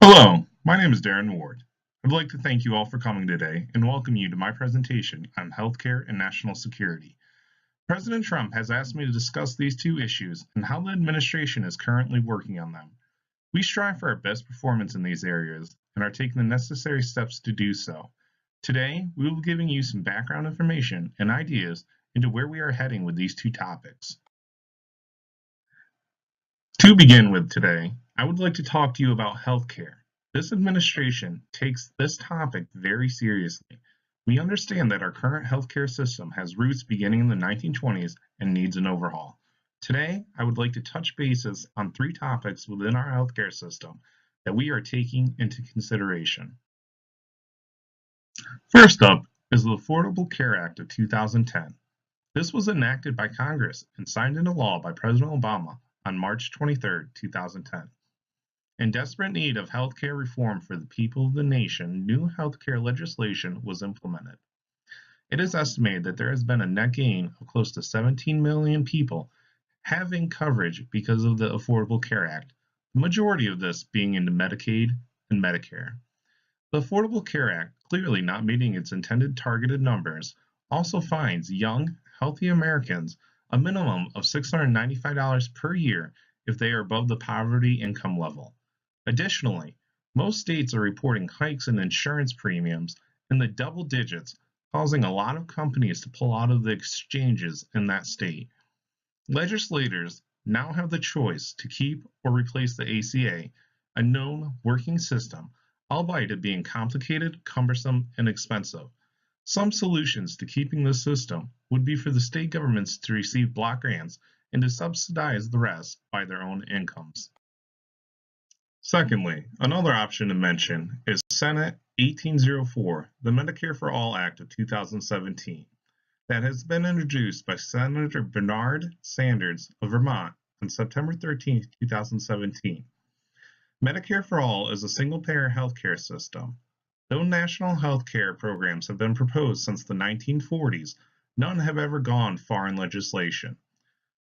Hello, my name is Darren Ward. I'd like to thank you all for coming today and welcome you to my presentation on healthcare and national security. President Trump has asked me to discuss these two issues and how the administration is currently working on them. We strive for our best performance in these areas and are taking the necessary steps to do so. Today, we will be giving you some background information and ideas into where we are heading with these two topics. To begin with today, I would like to talk to you about healthcare. This administration takes this topic very seriously. We understand that our current healthcare system has roots beginning in the 1920s and needs an overhaul. Today, I would like to touch bases on three topics within our healthcare system that we are taking into consideration. First up is the Affordable Care Act of 2010. This was enacted by Congress and signed into law by President Obama on March 23, 2010. In desperate need of healthcare reform for the people of the nation, new healthcare legislation was implemented. It is estimated that there has been a net gain of close to 17 million people having coverage because of the Affordable Care Act, the majority of this being into Medicaid and Medicare. The Affordable Care Act, clearly not meeting its intended targeted numbers, also fines young, healthy Americans a minimum of $695 per year if they are above the poverty income level. Additionally, most states are reporting hikes in insurance premiums in the double digits, causing a lot of companies to pull out of the exchanges in that state. Legislators now have the choice to keep or replace the ACA, a known working system, albeit it being complicated, cumbersome, and expensive. Some solutions to keeping this system would be for the state governments to receive block grants and to subsidize the rest by their own incomes. Secondly, another option to mention is Senate 1804, the Medicare for All Act of 2017, that has been introduced by Senator Bernard Sanders of Vermont on September 13, 2017. Medicare for All is a single-payer healthcare system. Though national health care programs have been proposed since the 1940s, none have ever gone far in legislation.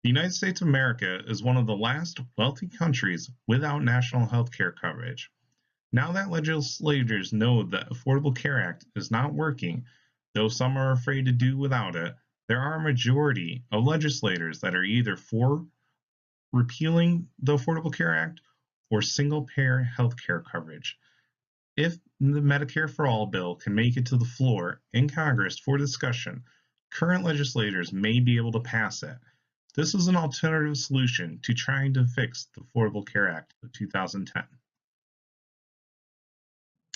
The United States of America is one of the last wealthy countries without national health care coverage. Now that legislators know the Affordable Care Act is not working, though some are afraid to do without it, there are a majority of legislators that are either for repealing the Affordable Care Act or single-payer health care coverage. If the Medicare for All bill can make it to the floor in Congress for discussion, current legislators may be able to pass it. This is an alternative solution to trying to fix the Affordable Care Act of 2010.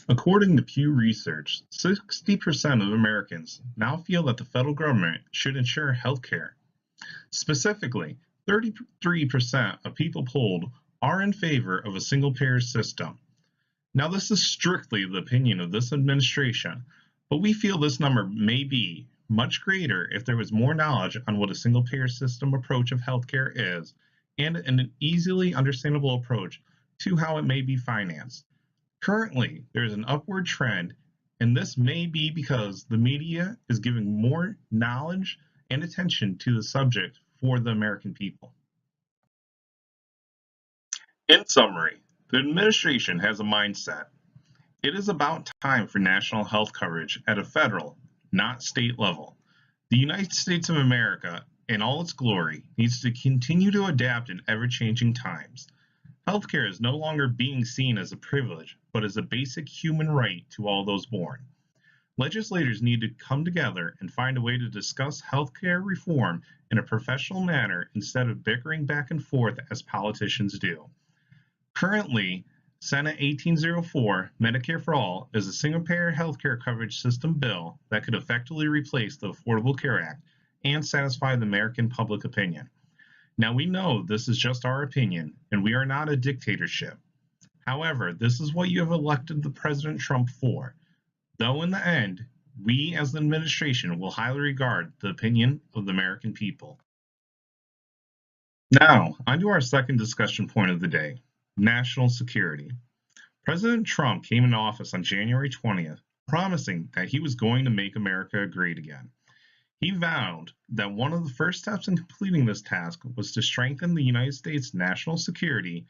According to Pew Research, 60% of Americans now feel that the federal government should insure health care. Specifically, 33% of people polled are in favor of a single-payer system. Now, this is strictly the opinion of this administration, but we feel this number may be much greater if there was more knowledge on what a single-payer system approach of healthcare is and an easily understandable approach to how it may be financed. Currently, there is an upward trend, and this may be because the media is giving more knowledge and attention to the subject for the American people. In summary, the administration has a mindset. It is about time for national health coverage at a federal, not state level. The United States of America, in all its glory, needs to continue to adapt in ever-changing times. Healthcare is no longer being seen as a privilege, but as a basic human right to all those born. Legislators need to come together and find a way to discuss healthcare reform in a professional manner instead of bickering back and forth as politicians do. Currently, Senate 1804, Medicare for All, is a single-payer healthcare coverage system bill that could effectively replace the Affordable Care Act and satisfy the American public opinion. Now, we know this is just our opinion, and we are not a dictatorship. However, this is what you have elected the President Trump for. Though in the end, we as the administration will highly regard the opinion of the American people. Now, on to our second discussion point of the day. National security. President Trump came into office on January 20th, promising that he was going to make America great again. He vowed that one of the first steps in completing this task was to strengthen the United States' national security,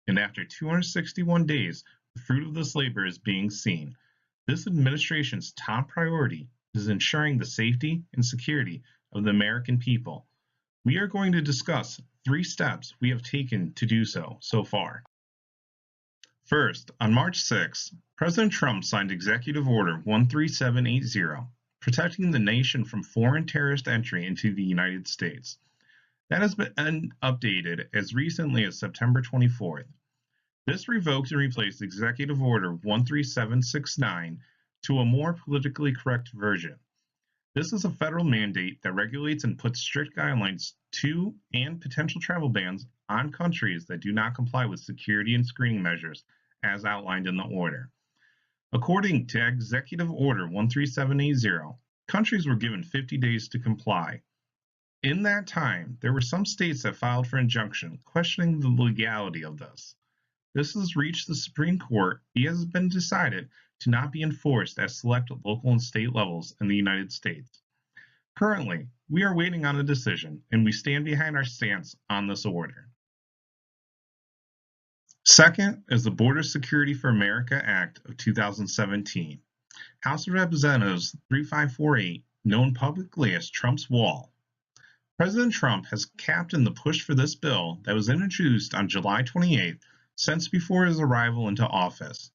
and after 261 days, the fruit of this labor is being seen. This administration's top priority is ensuring the safety and security of the American people. We are going to discuss 3 steps we have taken to do so far. First, on March 6, President Trump signed Executive Order 13780, protecting the nation from foreign terrorist entry into the United States. That has been updated as recently as September 24th. This revoked and replaced Executive Order 13769 to a more politically correct version. This is a federal mandate that regulates and puts strict guidelines to and potential travel bans on countries that do not comply with security and screening measures as outlined in the order. According to Executive Order 13780, countries were given 50 days to comply. In that time, there were some states that filed for injunction, questioning the legality of this. This has reached the Supreme Court. It has been decided to not be enforced at select local and state levels in the United States. Currently, we are waiting on a decision, and we stand behind our stance on this order. Second is the Border Security for America Act of 2017, House of Representatives 3548, known publicly as Trump's Wall. President Trump has captained the push for this bill that was introduced on July 28th, since before his arrival into office.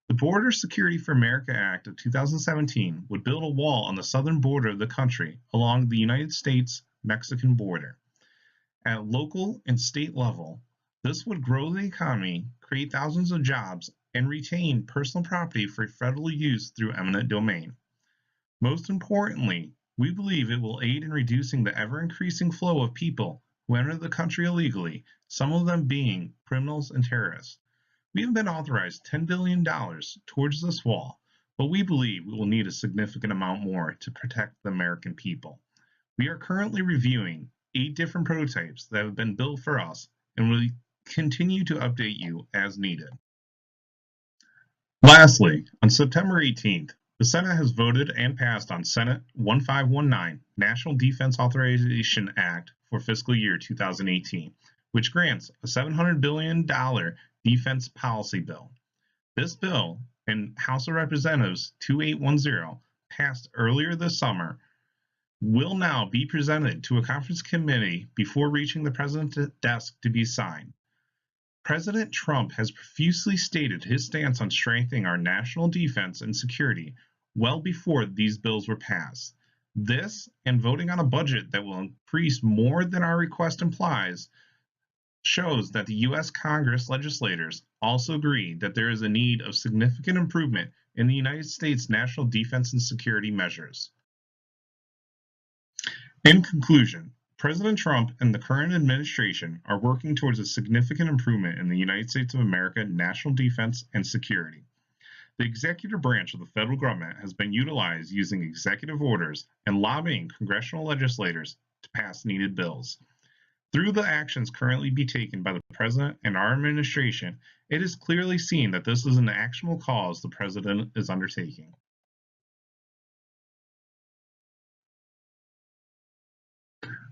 The Border Security for America Act of 2017 would build a wall on the southern border of the country along the United States-Mexican border. At local and state level, this would grow the economy, create thousands of jobs, and retain personal property for federal use through eminent domain. Most importantly, we believe it will aid in reducing the ever-increasing flow of people who enter the country illegally, some of them being criminals and terrorists. We have been authorized $10 billion towards this wall, but we believe we will need a significant amount more to protect the American people. We are currently reviewing 8 different prototypes that have been built for us and will continue to update you as needed. Lastly, on September 18th, the Senate has voted and passed on Senate 1519, National Defense Authorization Act for fiscal year 2018, which grants a $700 billion defense policy bill. This bill, in House of Representatives 2810, passed earlier this summer, will now be presented to a conference committee before reaching the president's desk to be signed. President Trump has profusely stated his stance on strengthening our national defense and security well before these bills were passed. This, and voting on a budget that will increase more than our request implies, shows that the U.S. Congress legislators also agree that there is a need of significant improvement in the United States national defense and security measures. In conclusion, President Trump and the current administration are working towards a significant improvement in the United States of America national defense and security. The executive branch of the federal government has been utilized using executive orders and lobbying congressional legislators to pass needed bills. Through the actions currently being taken by the President and our administration, it is clearly seen that this is an actionable cause the President is undertaking.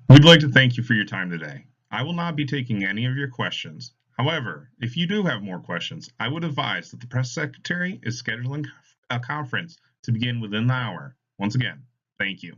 We'd like to thank you for your time today. I will not be taking any of your questions. However, if you do have more questions, I would advise that the press secretary is scheduling a conference to begin within the hour. Once again, thank you.